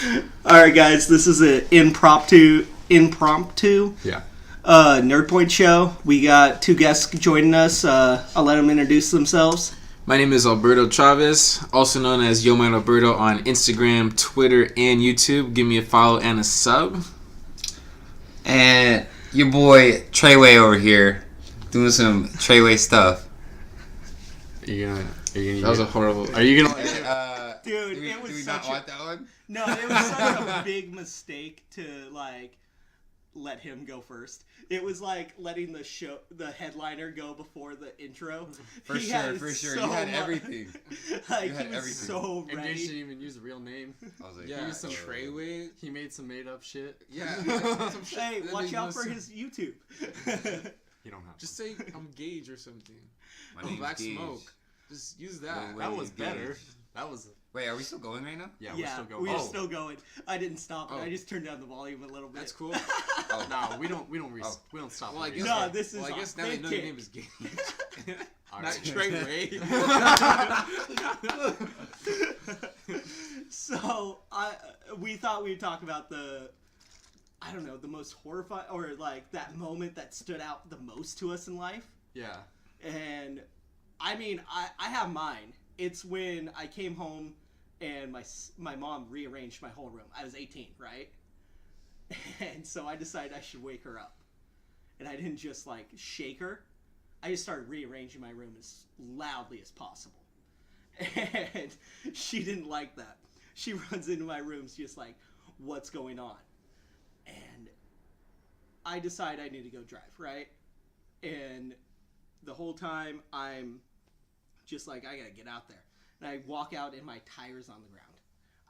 All right, guys, this is an impromptu Yeah. NerdPoint show. We got two guests joining us. I'll let them introduce themselves. My name is Alberto Chavez, also known as Yo Man Alberto on Instagram, Twitter, and YouTube. Give me a follow and a sub. And your boy Treyway over here, doing some Treyway stuff. That was a horrible. Are you gonna? Dude, do we not want that one? No, it was such a big mistake to let him go first. It was like letting the headliner go before the intro. For sure. So you had everything. He was so And ready. Gage didn't even use a real name. I was like, He used some Treyway. He made some made up shit. Yeah. Some shit Hey, that watch makes out no for sense. his YouTube. You don't have Just say I'm Gage or something. My name's Black Gage. Smoke. Just use that. No That way, was Gage. better. That was... Wait, are we still going right now? Yeah, we're still going. We're still going. I didn't stop it. Oh. I just turned down the volume a little bit. That's cool. Oh, No, we don't stop. Well, I guess. No, this is I guess now they know your name is Gage. All Not right. Treyway. So we thought we'd talk about the most horrifying, or like that moment that stood out the most to us in life. Yeah. And I mean, I have mine. It's when I came home and my mom rearranged my whole room. I was 18, right? And so I decided I should wake her up. And I didn't just like shake her. I just started rearranging my room as loudly as possible. And she didn't like that. She runs into my room, she's just like, what's going on? And I decide I need to go drive, right? And the whole time I'm just like, I gotta get out there. And I walk out and my tire's on the ground.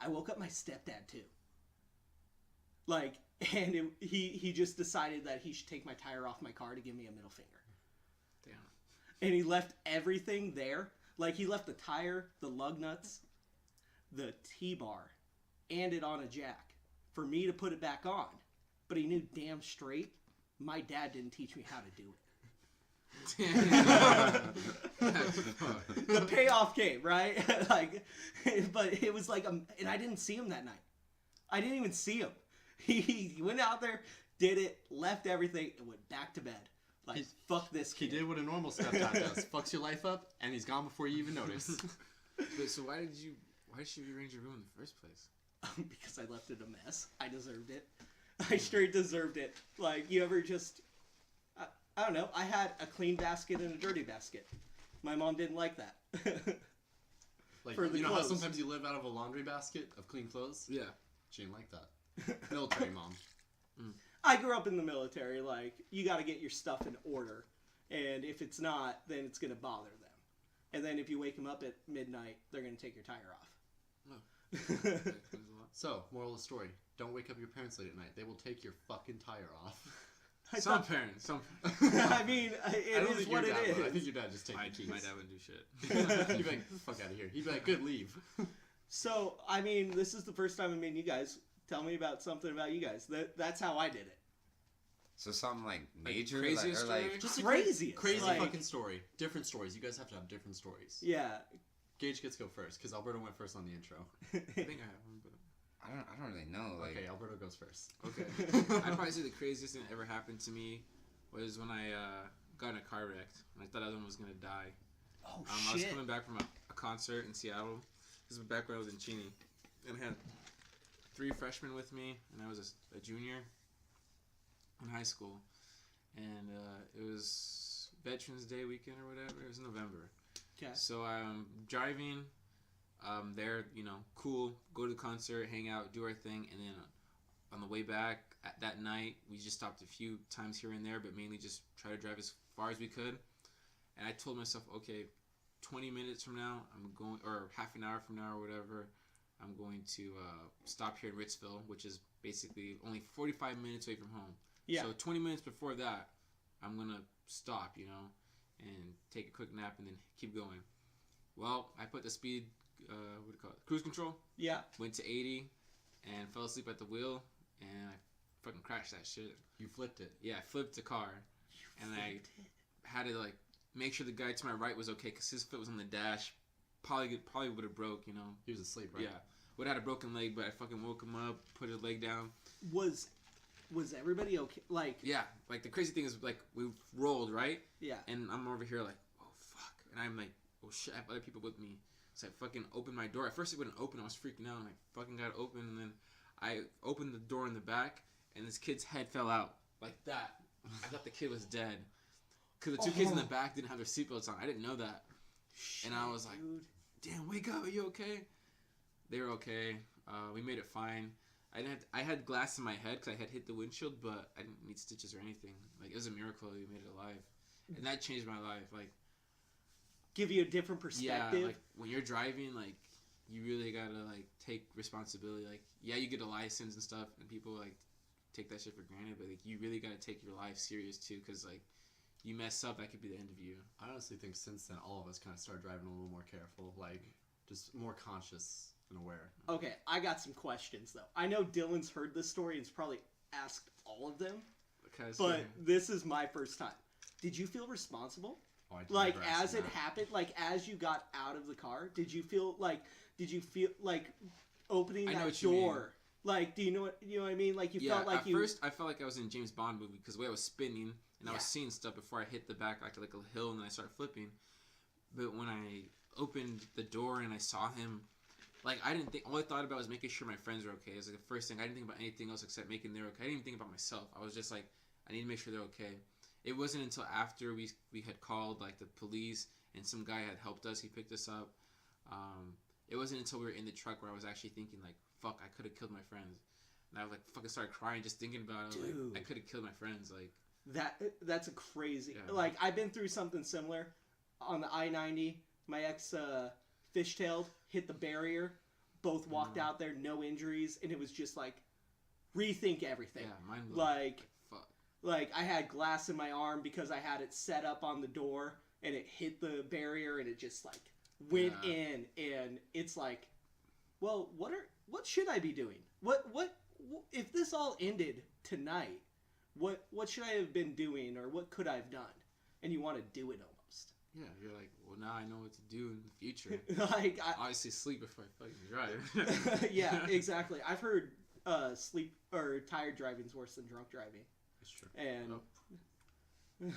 I woke up my stepdad too. Like, and he just decided that he should take my tire off my car to give me a middle finger. Damn. And he left everything there. Like, he left the tire, the lug nuts, the T-bar, and it on a jack for me to put it back on. But he knew damn straight my dad didn't teach me how to do it. The payoff came, right? But it was like, and I didn't see him that night. I didn't even see him. He went out there, did it, left everything, and went back to bed. Like, fuck this kid. He did what a normal stepdad does. Fucks your life up, and he's gone before you even notice. But so why did you rearrange your room in the first place? Because I left it a mess. I deserved it. I straight deserved it. Like, you ever just... I don't know. I had a clean basket and a dirty basket. My mom didn't like that. Like, For the you know how clothes. sometimes you live out of a laundry basket of clean clothes? Yeah. She didn't like that. Military mom. I grew up in the military. Like, you got to get your stuff in order. And if it's not, then it's going to bother them. And then if you wake them up at midnight, they're going to take your tire off. So, moral of the story. Don't wake up your parents late at night. They will take your fucking tire off. Some parents. I mean, I it don't is think what your it dad would. I is. think your dad just take the keys. My dad wouldn't do shit. He'd be like, fuck out of here. He'd be like, good, leave. So, I mean, this is the first time I'm meeting you guys. Tell me about something about you guys. That's how I did it. So something like major, craziest or like story? Just Craziest, crazy like- fucking story. Different stories. You guys have to have different stories. Yeah. Gage gets to go first, because Alberto went first on the intro. I think I have one, but I don't really know. Like, Okay, Alberto goes first. okay. I'd probably say the craziest thing that ever happened to me was when I got in a car wreck and I thought everyone was gonna die. Oh, I was shit. coming back from a concert in Seattle. This was back when I was in Cheney, and I had 3 freshmen with me, and I was a junior in high school, and it was Veterans Day weekend or whatever. It was November. Okay. So I'm driving there, cool, go to the concert, hang out, do our thing, and then on the way back that night, we just stopped a few times here and there, but mainly just try to drive as far as we could. And I told myself, okay, 20 minutes from now, I'm going, or half an hour from now or whatever, I'm going to stop here in Ritzville, which is basically only 45 minutes away from home. Yeah. So 20 minutes before that, I'm going to stop, and take a quick nap and then keep going. Well, I put the speed, cruise control, Yeah. went to 80 and fell asleep at the wheel, and I fucking crashed that shit. You flipped it. Yeah, I flipped the car, and I had to make sure the guy to my right was okay because his foot was on the dash. Probably would have broke, He was asleep, right? Yeah. would have had a broken leg, but I fucking woke him up, put his leg down. Was everybody okay? Like, yeah, like the crazy thing is like we rolled, right? Yeah. And I'm over here like, oh fuck, and I'm like, oh shit, I have other people with me. So I fucking opened my door. At first it wouldn't open. I was freaking out, and I fucking got it open, and then I opened the door in the back, and this kid's head fell out like that. I thought the kid was dead. Because the two kids in the back didn't have their seatbelts on. I didn't know that. Shit, and I was like, dude. damn, wake up, are you okay? They were okay. We made it fine. I had glass in my head because I had hit the windshield, but I didn't need stitches or anything. Like, it was a miracle we made it alive. And that changed my life. Like, give you a different perspective. yeah, like, when you're driving, like, you really gotta, like, take responsibility. Like, yeah, you get a license and stuff, and people, like, take that shit for granted, but, like, you really gotta take your life serious, too, because, like, you mess up, that could be the end of you. I honestly think since then, all of us kind of started driving a little more careful, like, just more conscious and aware. Okay, I got some questions, though. I know Dylan's heard this story and has probably asked all of them, but this is my first time. Did you feel responsible? Oh, I like, as it happened, like, as you got out of the car, did you feel like opening that door? Like, do you know what I mean? Like, you felt like at first, I felt like I was in a James Bond movie because the way I was spinning and I was seeing stuff before I hit the back like a hill and then I started flipping. But when I opened the door and I saw him, like, I didn't think. All I thought about was making sure my friends were okay. It was like the first thing. I didn't think about anything else except making them okay. I didn't even think about myself. I was just like, I need to make sure they're okay. It wasn't until after we had called like the police and some guy had helped us. He picked us up. It wasn't until we were in the truck where I was actually thinking like, fuck, I could have killed my friends. And I like fucking started crying just thinking about it. Like, I could have killed my friends. Like, that's a crazy. Yeah. Like, I've been through something similar on the I-90. My ex fishtailed, hit the barrier. Both walked out there, no injuries, and it was just like rethink everything. Yeah, mind blowing. Like fuck. Like, I had glass in my arm because I had it set up on the door, and it hit the barrier, and it just like went in, and it's like, well, what should I be doing? What if this all ended tonight? What should I have been doing, or what could I have done? And you want to do it almost. Yeah, you're like, well, now I know what to do in the future. Like, obviously sleep before I fucking drive. Yeah, exactly. I've heard sleep or tired driving is worse than drunk driving. That's true. And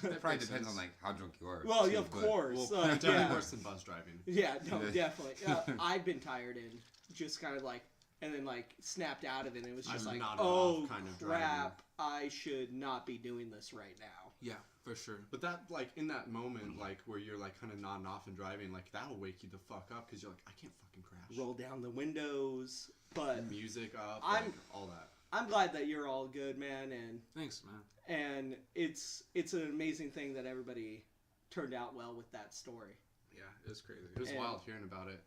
that probably depends on like how drunk you are. Well, yeah, of course. Well, definitely worse than bus driving. Yeah, no, definitely. I've been tired and just kind of like, and then like snapped out of it. And it was just like, oh kind of crap, I should not be doing this right now. Yeah, for sure. But that, like, in that moment, like, where you're, like, kind of nodding off and driving, like, that'll wake you the fuck up, because you're like, I can't fucking crash. Roll down the windows, but... Music up, like, all that. I'm glad that you're all good, man, and... Thanks, man. And it's an amazing thing that everybody turned out well with that story. Yeah, it was crazy. It was wild hearing about it.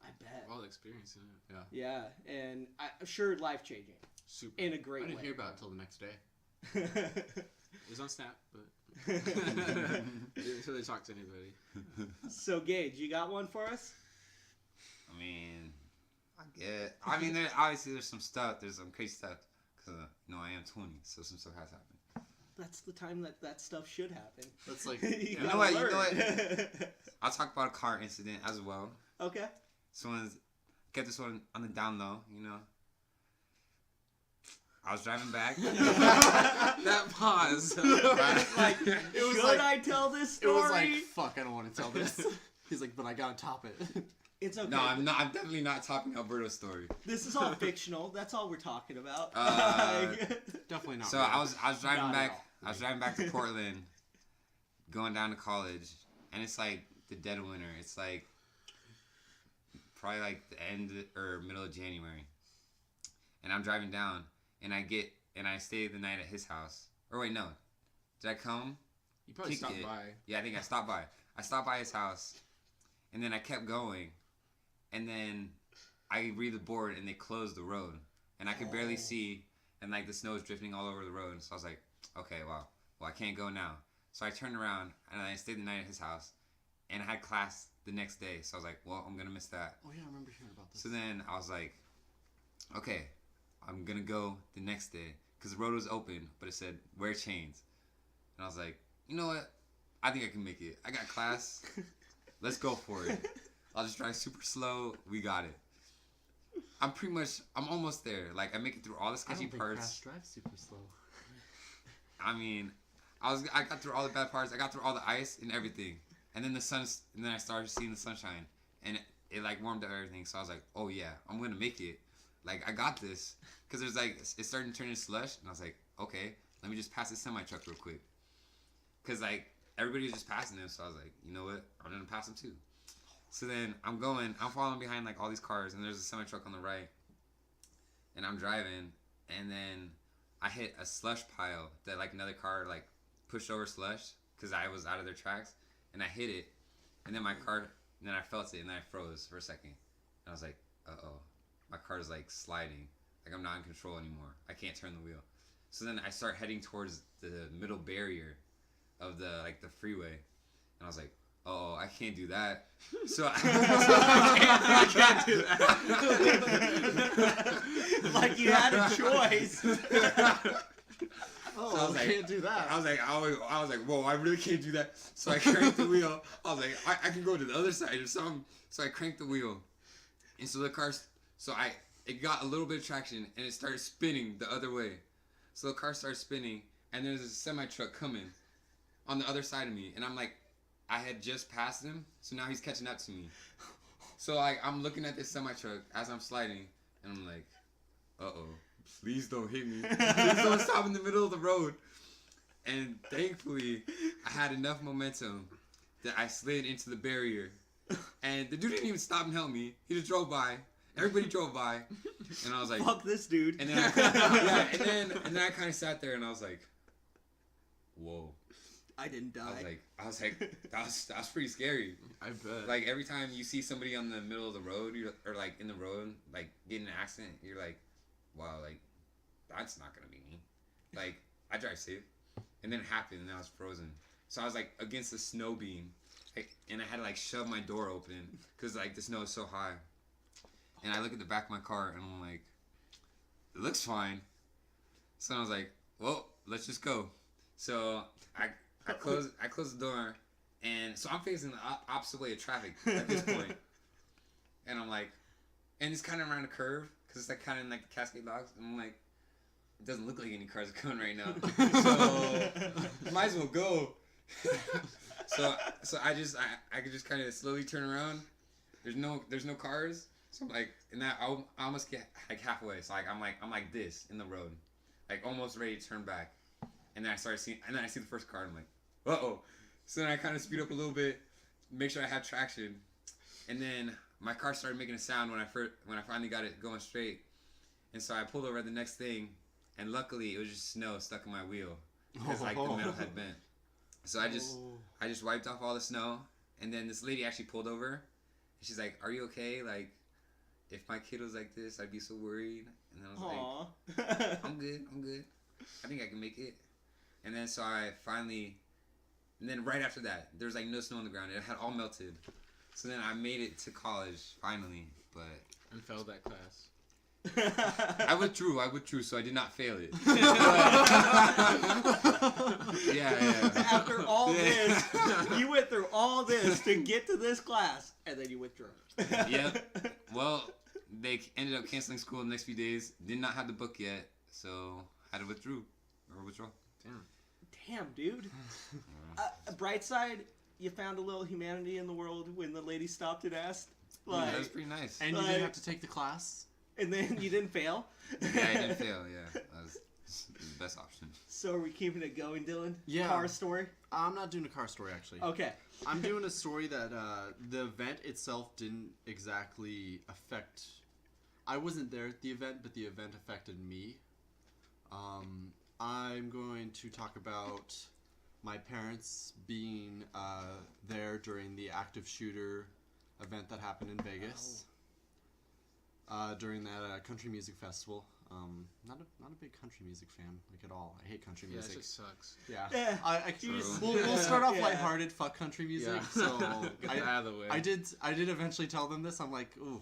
I bet. Wild experiencing it. Yeah. Yeah, and I'm sure life-changing. Super. In a great way. I didn't hear about it until the next day. It was on Snap, but didn't really talk to anybody. So, Gage, you got one for us? I mean, there's some stuff. There's some crazy stuff. Because, I am 20, so some stuff has happened. That's the time that stuff should happen. That's like... You know what? I'll talk about a car incident as well. Okay. Get this one on the down low, I was driving back. That pause. Like, it was should I tell this story? It was like, fuck, I don't want to tell this. He's like, but I gotta top it. It's okay. No, I'm not. I'm definitely not topping Alberto's story. This is all fictional. That's all we're talking about. Definitely not. So real. I was driving back. I was driving back to Portland, going down to college, and it's like the dead of winter. It's like probably like the end or middle of January, and I'm driving down. And I stayed the night at his house. Or wait, no. Did I come? You probably stopped by. Yeah, I think I stopped by. I stopped by his house. And then I kept going. And then I read the board and they closed the road. And I could barely see. And like the snow was drifting all over the road. So I was like, okay, well, I can't go now. So I turned around and I stayed the night at his house. And I had class the next day. So I was like, well, I'm going to miss that. Oh yeah, I remember hearing about this. So then I was like, okay. I'm going to go the next day. Because the road was open, but it said, wear chains. And I was like, you know what? I think I can make it. I got class. Let's go for it. I'll just drive super slow. We got it. I'm almost there. Like I make it through all the I sketchy don't think parts. Crash drives super slow. I mean, I got through all the bad parts. I got through all the ice and everything, and then and then I started seeing the sunshine, and it like warmed up everything. So I was like, oh yeah, I'm gonna make it. Like I got this, cause there's like it started to turn into slush, and I was like, okay, let me just pass this semi truck real quick, cause like everybody was just passing them. So I was like, you know what, I'm gonna pass them too. So then I'm following behind like all these cars, and there's a semi truck on the right, and I'm driving, and then I hit a slush pile that like another car like pushed over slush because I was out of their tracks, and I hit it, and then then I felt it, and then I froze for a second, and I was like, uh-oh, my car is like sliding, like I'm not in control anymore. I can't turn the wheel. So then I start heading towards the middle barrier of the freeway, and I was like, oh, I can't do that. So I can't do that. Like you had a choice. Oh, So I was I like, can't do that. I was like, whoa, I really can't do that. So I cranked the wheel. I was like, I can go to the other side or something. So I cranked the wheel, and so it got a little bit of traction, and it started spinning the other way. So the car started spinning, and there's a semi truck coming on the other side of me, and I'm like, I had just passed him, so now he's catching up to me. So I'm looking at this semi truck as I'm sliding, and I'm like, uh-oh, please don't hit me. Please don't stop in the middle of the road. And thankfully, I had enough momentum that I slid into the barrier. And the dude didn't even stop and help me. He just drove by. Everybody drove by. And I was like, fuck this dude. and then I kind of sat there and I was like, whoa. I didn't die. I was like, that was pretty scary. I bet. Like every time you see somebody on the middle of the road, or like in the road, like getting in an accident, you're like, wow, like that's not gonna be me. Like I drive safe, and then it happened, and I was frozen. So I was like against the snow beam, and I had to like shove my door open because like the snow is so high. And I look at the back of my car, and I'm like, it looks fine. So I was like, well, let's just go. So I close the door, and so I'm facing the opposite way of traffic at this point. And I'm like, and it's kind of around a curve, because it's like kind of like the Cascade Locks. And I'm like, it doesn't look like any cars are coming right now. So, might as well go. so I could just kind of slowly turn around. There's no cars. So I'm like, and I almost get like halfway. So I'm like this in the road, like almost ready to turn back. And then I see the first car, and I'm like, uh-oh. So then I kind of speed up a little bit, make sure I have traction. And then my car started making a sound when I finally got it going straight. And so I pulled over at the next thing, and luckily it was just snow stuck in my wheel because like the metal had bent. So I just wiped off all the snow, and then this lady actually pulled over, and she's like, "Are you okay? Like, if my kid was like this, I'd be so worried." And then I was like, I'm good. I think I can make it. And then and then right after that, there was like no snow on the ground. It had all melted. So then I made it to college finally, but And failed that class. I withdrew, so I did not fail it. Yeah. After all this, you went through all this to get to this class, and then you withdrew. Yep. Well, they ended up canceling school the next few days. Did not have the book yet, so had to withdraw. Damn, dude. Bright side, you found a little humanity in the world when the lady stopped and asked. Like, Yeah, that was pretty nice. And you didn't have to take the class? And then you didn't fail? Yeah, I didn't fail, yeah. That was the best option. So are we keeping it going, Dylan? Yeah. Car story? I'm not doing a car story, actually. Okay. I'm doing a story that the event itself didn't exactly affect... I wasn't there at the event, but the event affected me. I'm going to talk about my parents being there during the active shooter event that happened in Vegas. During that country music festival. Not a big country music fan, like at all. I hate country Yeah, music. it just sucks. Yeah. True. We'll start off Yeah. lighthearted. Fuck country music. Yeah. So Get that out of the way. I did eventually tell them this. I'm like, ooh,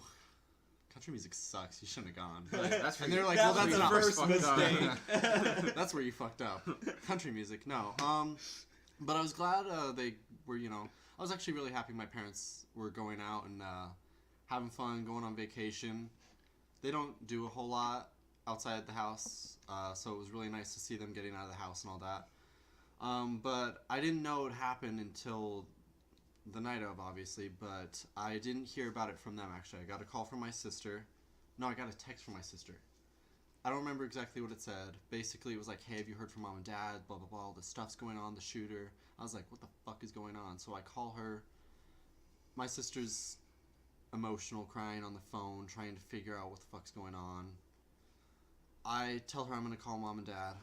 country music sucks. You shouldn't have gone. That's And they're like, That well, was that's the not first fucked up. mistake. That's where you fucked up. Country music, no. But I was glad they were, I was actually really happy my parents were going out and having fun, going on vacation. they don't do a whole lot outside the house, so it was really nice to see them getting out of the house and all that. But I didn't know it happened until the night of, obviously, but I didn't hear about it from them, actually. I got a call from my sister. No, I got a text from my sister. I don't remember exactly what it said. Basically, it was like, hey, have you heard from mom and dad? Blah, blah, blah. All this stuff's going on, the shooter. I was like, what the fuck is going on? So I call her. My sister's emotional, crying on the phone, trying to figure out what the fuck's going on. I tell her I'm going to call mom and dad.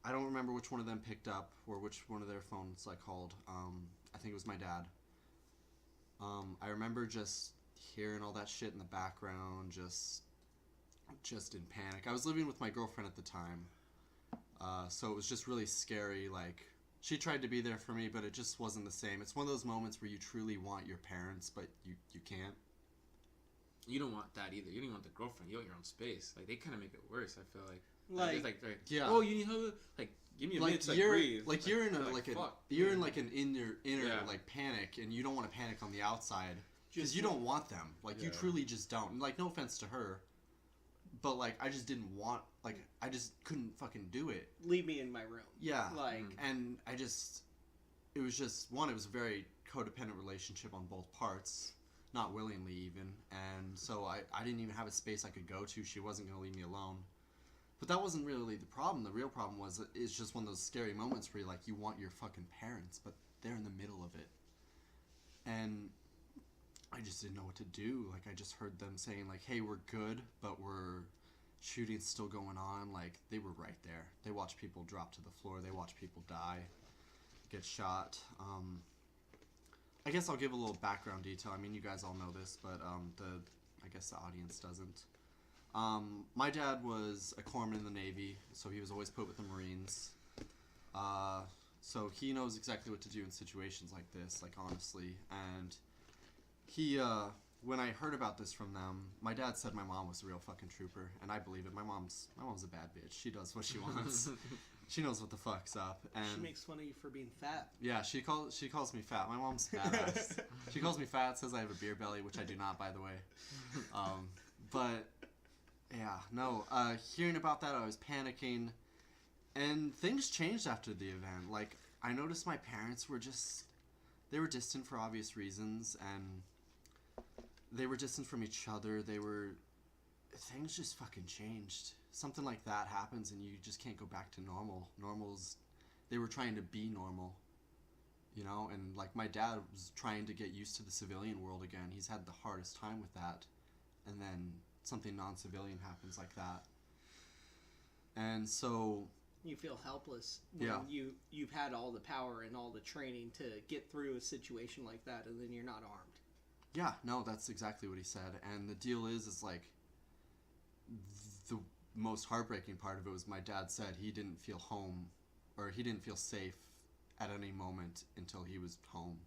I don't remember which one of them picked up or which one of their phones I called. I think it was my dad. I remember just hearing all that shit in the background, just in panic. I was living with my girlfriend at the time, so it was just really scary. Like, she tried to be there for me, but it just wasn't the same. It's one of those moments where you truly want your parents, but you can't. You don't want that either. You don't even want the girlfriend. You want your own space. Like, they kind of make it worse, I feel like. Like, yeah. Oh, you need help? Like, give me a minute to breathe. Like, you're in a you're in like an inner like panic, and you don't want to panic on the outside because you don't want them. Like, you truly just don't. And, like, no offense to her, but like, I just didn't want. Like, I just couldn't fucking do it. Leave me in my room. Yeah. Like, and it was just one. It was a very codependent relationship on both parts, not willingly even, and so I didn't even have a space I could go to. She wasn't gonna leave me alone. But that wasn't really the problem. The real problem was it's just one of those scary moments where you want your fucking parents, but they're in the middle of it. And I just didn't know what to do. Like, I just heard them saying, like, hey, we're good, but shooting's still going on. Like, they were right there. They watched people drop to the floor. They watched people die, get shot. I guess I'll give a little background detail. I mean, you guys all know this, but I guess the audience doesn't. My dad was a corpsman in the Navy, so he was always put with the Marines. So he knows exactly what to do in situations like this, like, honestly. And he, when I heard about this from them, my dad said my mom was a real fucking trooper, and I believe it. My mom's a bad bitch. She does what she wants. She knows what the fuck's up. And she makes fun of you for being fat. Yeah, she calls me fat. My mom's badass. She calls me fat, says I have a beer belly, which I do not, by the way. But yeah, no, hearing about that, I was panicking, and things changed after the event. Like, I noticed my parents were they were distant for obvious reasons, and they were distant from each other. Things just fucking changed. Something like that happens, and you just can't go back to normal. They were trying to be normal, you know, and like, my dad was trying to get used to the civilian world again. He's had the hardest time with that, and then something non-civilian happens like that, and so you feel helpless when you've had all the power and all the training to get through a situation like that, and then you're not armed. Yeah, no, that's exactly what he said. And the deal is like, the most heartbreaking part of it was my dad said he didn't feel home, or he didn't feel safe at any moment until he was home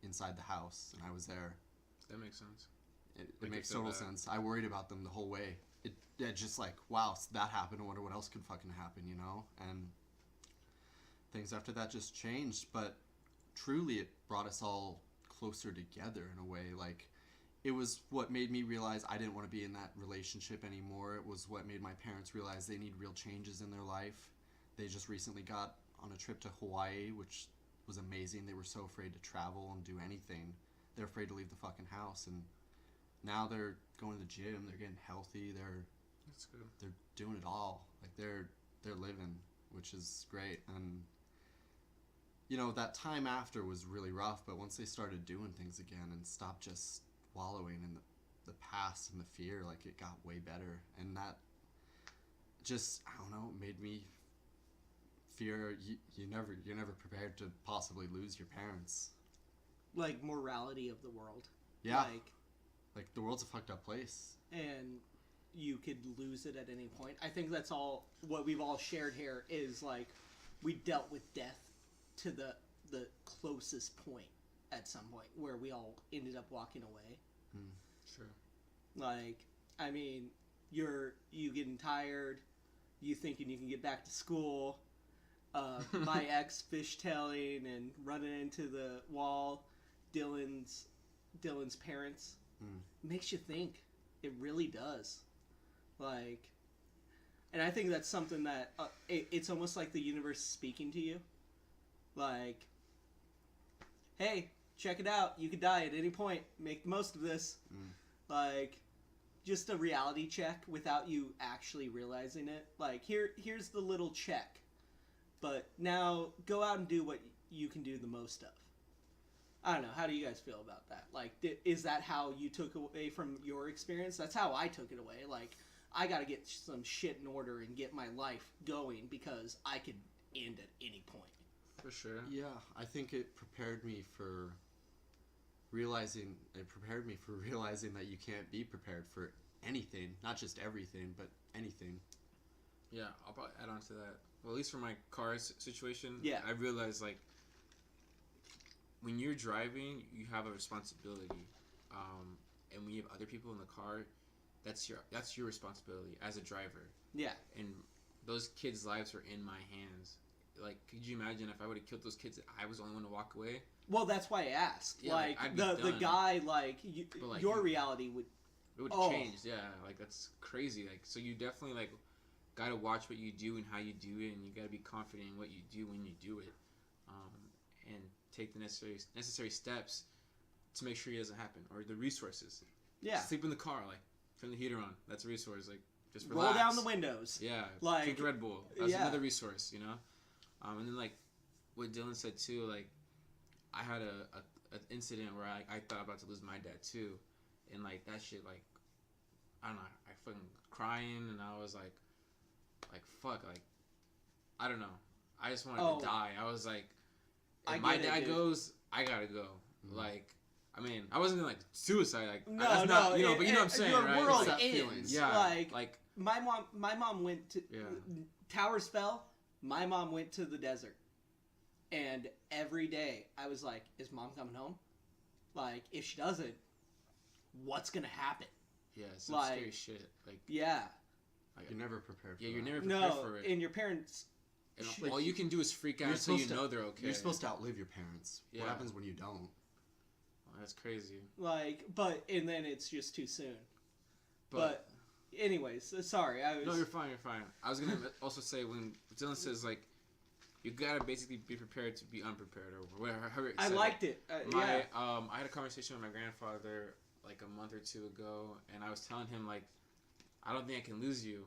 inside the house, and I was there. That makes sense. It makes total sense. I worried about them the whole way. It just like, wow, so that happened. I wonder what else could fucking happen, you know? And things after that just changed. But truly, it brought us all closer together in a way. Like, it was what made me realize I didn't want to be in that relationship anymore. It was what made my parents realize they need real changes in their life. They just recently got on a trip to Hawaii, which was amazing. They were so afraid to travel and do anything. They're afraid to leave the fucking house, and now they're going to the gym, they're getting healthy, That's good. They're doing it all. Like, they're living, which is great. And you know, that time after was really rough, but once they started doing things again and stopped just wallowing in the past and the fear, like, it got way better. And that just, I don't know, made me fear you're never prepared to possibly lose your parents. Like, morality of the world. Yeah. Like, the world's a fucked up place. And you could lose it at any point. I think that's all, what we've all shared here is, like, we dealt with death to the closest point at some point, where we all ended up walking away. Sure. Like, I mean, you getting tired, you thinking you can get back to school, my ex fishtailing and running into the wall, Dylan's parents. Makes you think. It really does. Like, and I think that's something that it's almost like the universe speaking to you. Like, hey, check it out. You could die at any point. Make the most of this. Like, just a reality check without you actually realizing it. Like, here's the little check. But now go out and do what you can do the most of. I don't know. How do you guys feel about that? Like, is that how you took away from your experience? That's how I took it away. Like, I got to get some shit in order and get my life going because I could end at any point. For sure. Yeah, I think it prepared me for realizing that you can't be prepared for anything, not just everything, but anything. Yeah, I'll probably add on to that. Well, at least for my car situation, yeah, I realized, like, when you're driving, you have a responsibility, and when you have other people in the car, that's your responsibility as a driver. Yeah. And those kids' lives are in my hands. Like, could you imagine if I would have killed those kids, I was the only one to walk away? Well, that's why I asked. Yeah, like, I'd be the done. guy, like, your reality would... It would have changed, yeah. Like, that's crazy. Like, so you definitely, like, got to watch what you do and how you do it, and you got to be confident in what you do when you do it, and take the necessary steps to make sure it doesn't happen, or the resources. Yeah. Sleep in the car, like, turn the heater on. That's a resource. Like, just relax. Roll down the windows. Yeah. Like, drink Red Bull. That's another resource, you know? And then, like, what Dylan said, too, like, I had an incident where I thought about to lose my dad, too. And, like, that shit, like, I don't know, I fucking crying, and I was like, fuck, like, I don't know. I just wanted to die. I was like, if my dad goes, I gotta go. Mm-hmm. Like, I mean, I wasn't gonna, like, suicide. Like, no, that's not, you know, but you know what I'm saying, your right? Your world like, ends. Yeah. Like, my mom went to... Yeah. Towers fell. My mom went to the desert. And every day, I was like, is mom coming home? Like, if she doesn't, what's gonna happen? Yeah, some scary shit. Like, you're never prepared for that. you're never prepared for it. And your parents... And all you can do is freak out until you know they're okay. You're supposed to outlive your parents. Yeah. What happens when you don't? Well, that's crazy. Like, and then it's just too soon. But anyways, sorry. No, you're fine, I was going to also say, when Dylan says, like, you got to basically be prepared to be unprepared, or whatever. I liked it. I had a conversation with my grandfather, like, a month or two ago, and I was telling him, like, I don't think I can lose you.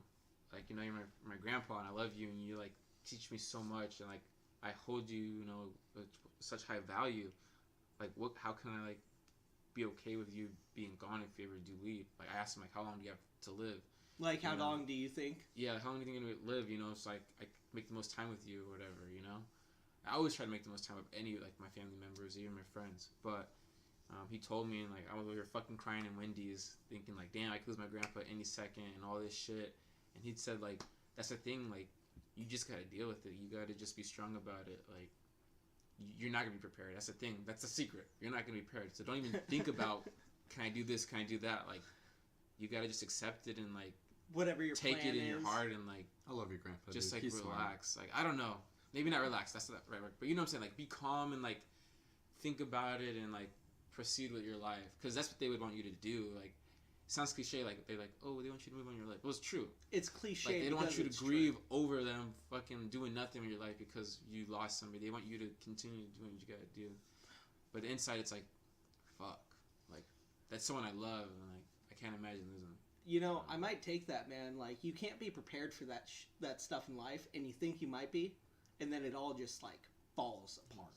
Like, you know, you're my grandpa, and I love you, and you, like, teach me so much, and, like, I hold you, you know, with such high value. Like, how can I, like, be okay with you being gone if you ever do leave? Like, I asked him, like, how long do you have to live? Like, how long do you think? Yeah, how long do you think you're going to live? You know, it's like, I make the most time with you or whatever, you know? I always try to make the most time with any, like, my family members, even my friends. But he told me, and, like, I was over here fucking crying in Wendy's, thinking, like, damn, I could lose my grandpa any second and all this shit. And he'd said, like, that's the thing, like, you just gotta deal with it. You gotta just be strong about it. Like, you're not gonna be prepared. That's the thing. That's the secret. You're not gonna be prepared. So don't even think about, can I do this? Can I do that? Like, you gotta just accept it and, like, whatever your take plan it in is. your heart and, like, I love your grandpa. just, dude. like, He's relax. smart. Like, I don't know. Maybe not relax. That's not right word. But you know what I'm saying? Like, be calm and, like, think about it and, like, proceed with your life. Because that's what they would want you to do. Like, it sounds cliche, like, they're like, oh, they want you to move on your life. Well, it's true. It's cliche. Like, they don't want you to it's grieve true. over them fucking doing nothing with your life because you lost somebody. They want you to continue doing what you gotta do. But inside, it's like, fuck. Like, that's someone I love, and, like, I can't imagine losing them. You know, I might take that, man. Like, you can't be prepared for that stuff in life, and you think you might be, and then it all just, like, falls apart.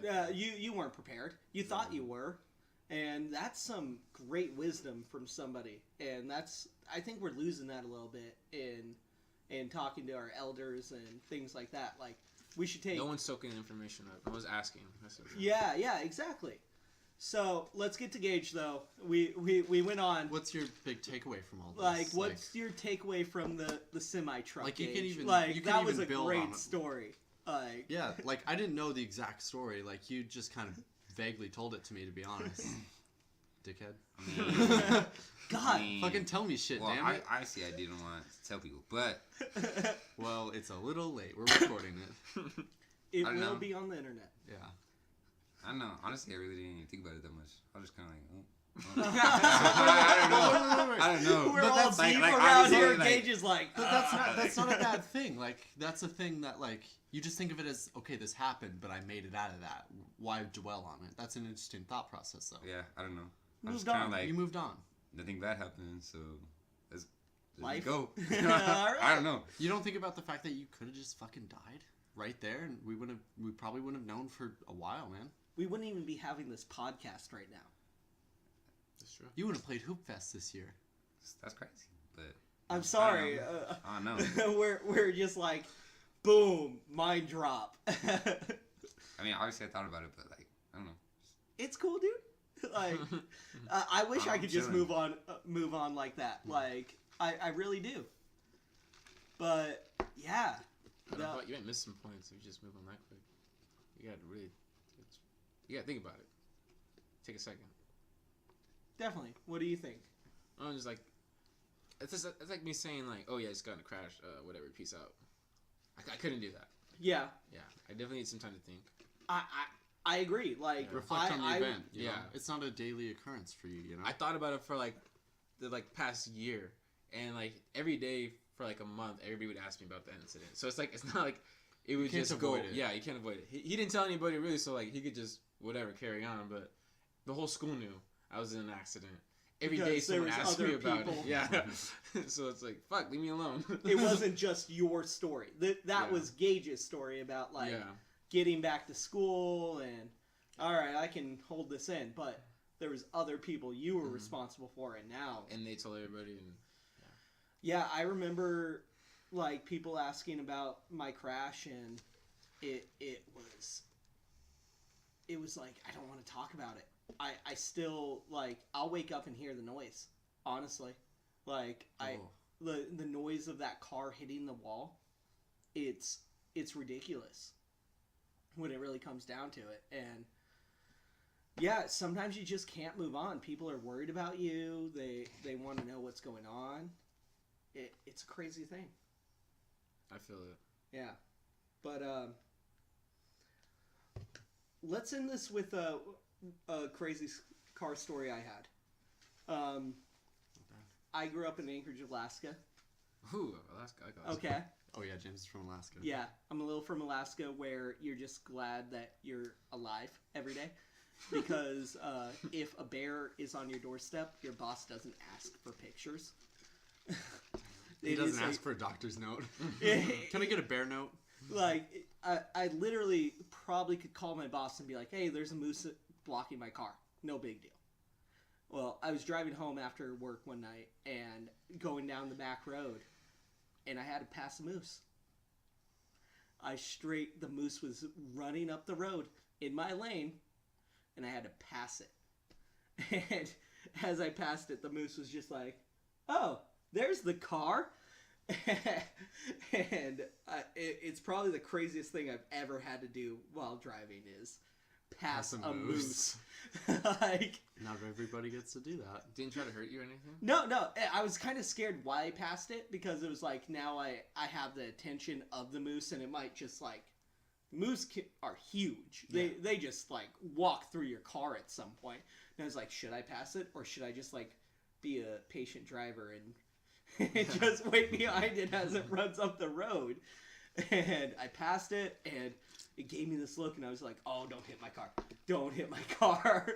Yeah, you weren't prepared. You thought you were. And that's some great wisdom from somebody. And I think we're losing that a little bit in talking to our elders and things like that. Like, we should take... No one's soaking information up. No one's asking. Yeah, exactly. So, let's get to Gage, though. We went on... What's your big takeaway from all this? Like, what's your takeaway from the semi-truck, like, you Gage? can even... Like, you can that even was a build great on it. story. Like... Yeah, like, I didn't know the exact story. Like, you just kind of vaguely told it to me, to be honest. Dickhead. God. Fucking tell me shit, well, damn it. Honestly, I didn't want to tell people, but... Well, it's a little late. We're recording it. It will be on the internet. Yeah. I don't know. Honestly, I really didn't even think about it that much. I was just kind of like, oh. I don't know. We're But all that's deep like, around honestly, here. like- Gage is like, But that's not a bad thing. Like, that's a thing that, like, you just think of it as, okay, this happened, but I made it out of that. Why dwell on it? That's an interesting thought process, though. Yeah, I don't know. I'm Moved just kind on. of like, You moved on. nothing bad happened, so let's Life. go. All right. I don't know. You don't think about the fact that you could have just fucking died right there, and we probably wouldn't have known for a while, man. we wouldn't even be having this podcast right now. That's true. You would have played Hoop Fest this year. That's crazy. But I'm sorry. I don't know. we're just like, boom, mind drop. I mean, obviously I thought about it, but like, I don't know. It's cool, dude. Like, I wish I I'm could just chilling. move on like that. Like, I really do. But yeah, You might miss some points if you just move on that quick. You gotta really, you gotta think about it. Take a second. definitely. What do you think? I'm just like, it's like me saying like, oh yeah, it's gonna crash. Whatever. Peace out. I couldn't do that. Yeah, Yeah, I definitely need some time to think. I agree. Like, Yeah. Reflect on the event. You know? yeah. It's not a daily occurrence for you, you know? I thought about it for like the past year, and like every day for like a month, everybody would ask me about the incident. So it's not like it would can't just go. avoid it. Yeah, you can't avoid it. He didn't tell anybody really, so like he could just whatever carry on. But the whole school knew I was in an accident. Every day Because there someone was asked other me about people. it. Yeah, so it's like fuck, leave me alone. it wasn't just your story. That Yeah. was Gage's story about like yeah, getting back to school and all right, I can hold this in. But there was other people you were responsible for, and now and they told everybody, and yeah, I remember like people asking about my crash, and it was like I don't want to talk about it. I still like I'll wake up and hear the noise. Honestly, like the noise of that car hitting the wall, it's ridiculous when it really comes down to it. And yeah, sometimes you just can't move on. People are worried about you. They want to know what's going on. It's a crazy thing. I feel it. Yeah, but let's end this with a crazy car story I had. I grew up in Anchorage, Alaska. Ooh, Alaska. I got Okay. Oh, yeah, James is from Alaska. Yeah, I'm a little from Alaska, where you're just glad that you're alive every day. Because if a bear is on your doorstep, your boss doesn't ask for pictures. He It doesn't is ask for a doctor's note. a- Can I get a bear note? Like, I literally probably could call my boss and be like, hey, there's a moose blocking my car. No big deal. Well, I was driving home after work one night and going down the back road, and I had to pass a moose. The moose was running up the road in my lane, and I had to pass it. And as I passed it, the moose was just like, oh, there's the car. And it's probably the craziest thing I've ever had to do while driving is pass a moose. Like, Not everybody gets to do that. Didn't try to hurt you or anything? no, I was kind of scared why I passed it, because it was like now I have the attention of the moose, and it might just like are huge. They just like walk through your car at some point. And I was like, should I pass it, or should I just like be a patient driver and just wait behind it as it runs up the road? And I passed it, and it gave me this look, and I was like, oh, don't hit my car. Don't hit my car.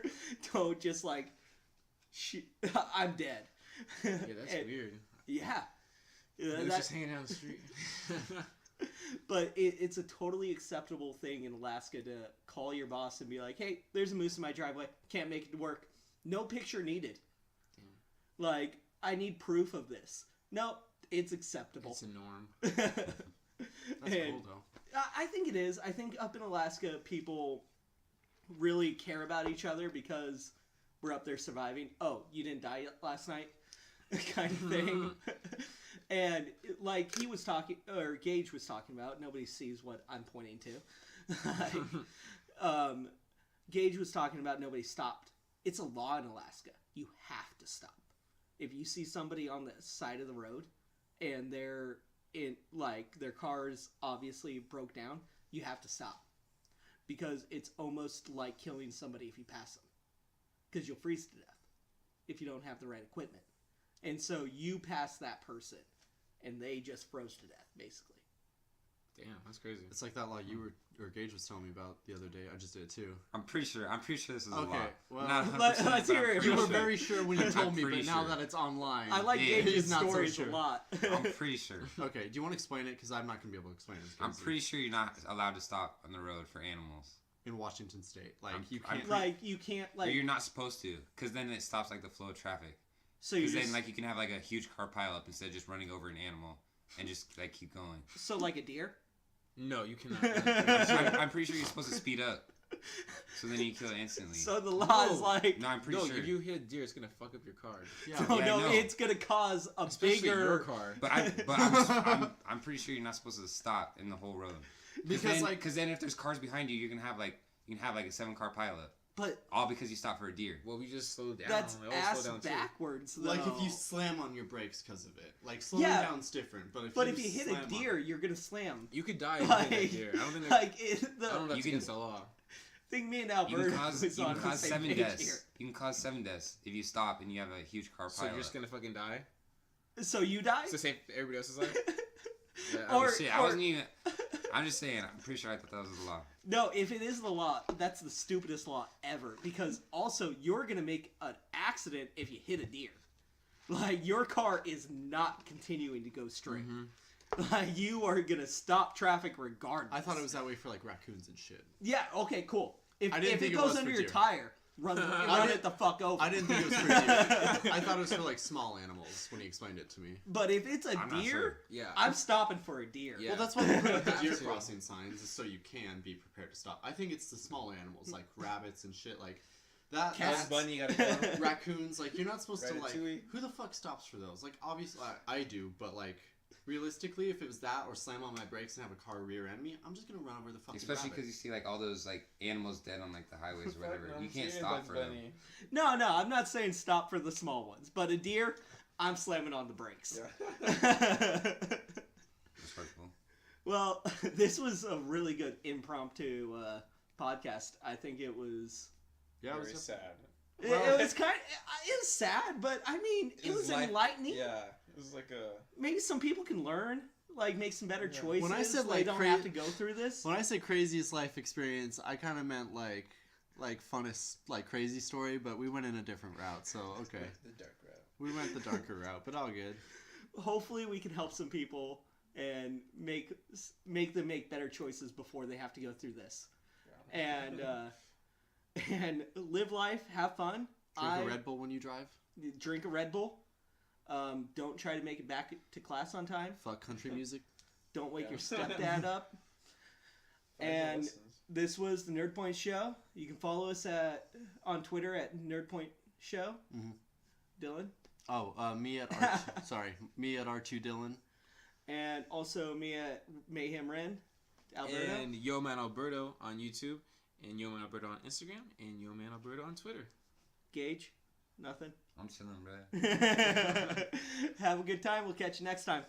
Don't just like, I'm dead. Yeah, that's And- weird. Yeah. It was That- just hanging down the street. But it's a totally acceptable thing in Alaska to call your boss and be like, hey, there's a moose in my driveway. Can't make it to work. No picture needed. Like, I need proof of this. No, it's acceptable. It's a norm. That's And cool, though. I think it is. I think up in Alaska, people really care about each other because we're up there surviving. Oh, you didn't die last night? Kind of thing. And like he was talking, or Gage was talking about, nobody sees what I'm pointing to. Gage was talking about nobody stopped. It's a law in Alaska. You have to stop. If you see somebody on the side of the road and they're in, like, their car's obviously broke down, you have to stop. Because it's almost like killing somebody if you pass them. Because you'll freeze to death. if you don't have the right equipment. And so you pass that person, and they just froze to death, basically. Damn, that's crazy. It's like that law you or Gage was telling me about the other day. I just did it too. I'm pretty sure this is a Okay, law. well, Not 100%, let's but hear I'm it. pretty You were sure. very sure when you told I'm me, but pretty now sure. that it's online, I like Yeah. Gage's He's not so stories sure. a lot. I'm pretty sure. Okay, do you want to explain it? Because I'm not going to be able to explain it. It's I'm crazy. pretty sure you're not allowed to stop on the road for animals. In Washington State, like I'm- you I'm can't. Like, you can't, Or like... you're not supposed to, because then it stops like the flow of traffic. So you Because then just... like you can have like a huge car pile up instead of just running over an animal and just like keep going. So like a deer? No, you cannot. I'm pretty sure you're supposed to speed up, so then you kill it instantly. So the law is No. like... No, I'm pretty No, sure. if you hit deer, it's gonna fuck up your car. Yeah. Oh, Yeah, I no, know. it's going to cause a Especially your bigger... car. But I'm pretty sure you're not supposed to stop in the whole road. Because Then if there's cars behind you, you can have like a 7-car pileup, But all because you stopped for a deer. Well, we just slowed down. that's They all ass slowed down too. backwards, though. like if you slam on your brakes because of it, like slowing Yeah. down's different. But if you hit slam a on deer, it- you're going to slam. You could die if Like, you hit that deer. I don't think that, like I don't know if the that's You can- against the law. thing me and You Alberto can cause, was you on can the cause same 7 page deaths. here. You can cause 7 deaths if you stop and you have a huge car pileup. So you're just gonna fucking die? So you die? It's the same for everybody else's life? Yeah, Or- Shit, I wasn't even. I'm just saying. I'm pretty sure I thought that was the law. No, if it is the law, that's the stupidest law ever. Because also, you're going to make an accident if you hit a deer. Like, your car is not continuing to go straight. Like, you are going to stop traffic regardless. I thought it was that way for like raccoons and shit. Yeah, okay, cool. If I didn't it think it goes was under for your deer. tire, run didn't- it the fuck over. I didn't think it was for deer. I thought it was for like small animals when he explained it to me. But if it's a I'm not deer, sure. Yeah. I'm stopping for a deer. Yeah. Well, that's why they put up the Have deer to. crossing signs, is so you can be prepared to stop. I think it's the small animals like rabbits and shit like that. Cats. that's- Bunny, you gotta go. raccoons, like you're not supposed to like. Ratatouille. Who the fuck stops for those? Like obviously I do, but like realistically, if it was that or slam on my brakes and have a car rear end me, I'm just gonna run over the fucking. Especially rabbit. because you see like all those like animals dead on like the highways or whatever. You can't Serious, stop Bugs for them. Bunny. No, I'm not saying stop for the small ones. But a deer, I'm slamming on the brakes. Respectful. Well, this was a really good impromptu podcast. I think it was. Yeah, it Very was sad. It was kind. It was sad, but I mean, it was life- enlightening. Yeah. It was like a... Maybe some people can learn, like make some better Yeah. choices. When I said, they like, don't cra- have to go through this. When I say craziest life experience, I kind of meant like funnest, like crazy story, but we went in a different route. So okay, The dark route. we went the darker route, but all good. Hopefully, we can help some people and make them make better choices before they have to go through this. And live life, have fun. Drink a Red Bull when you drive. Drink a Red Bull. Don't try to make it back to class on time. Fuck country music. Don't wake Yeah. your stepdad up. And this was the NerdPoint Show. You can follow us on Twitter at NerdPoint Show. Mhm. Dylan. Oh, me at R2, sorry, me at R2 Dylan. And also me at Mayhem Ren. Alberto. And Yo Man Alberto on YouTube, and Yo Man Alberto on Instagram, and Yo Man Alberto on Twitter. Gage. Nothing. I'm chilling, bro. Have a good time. We'll catch you next time.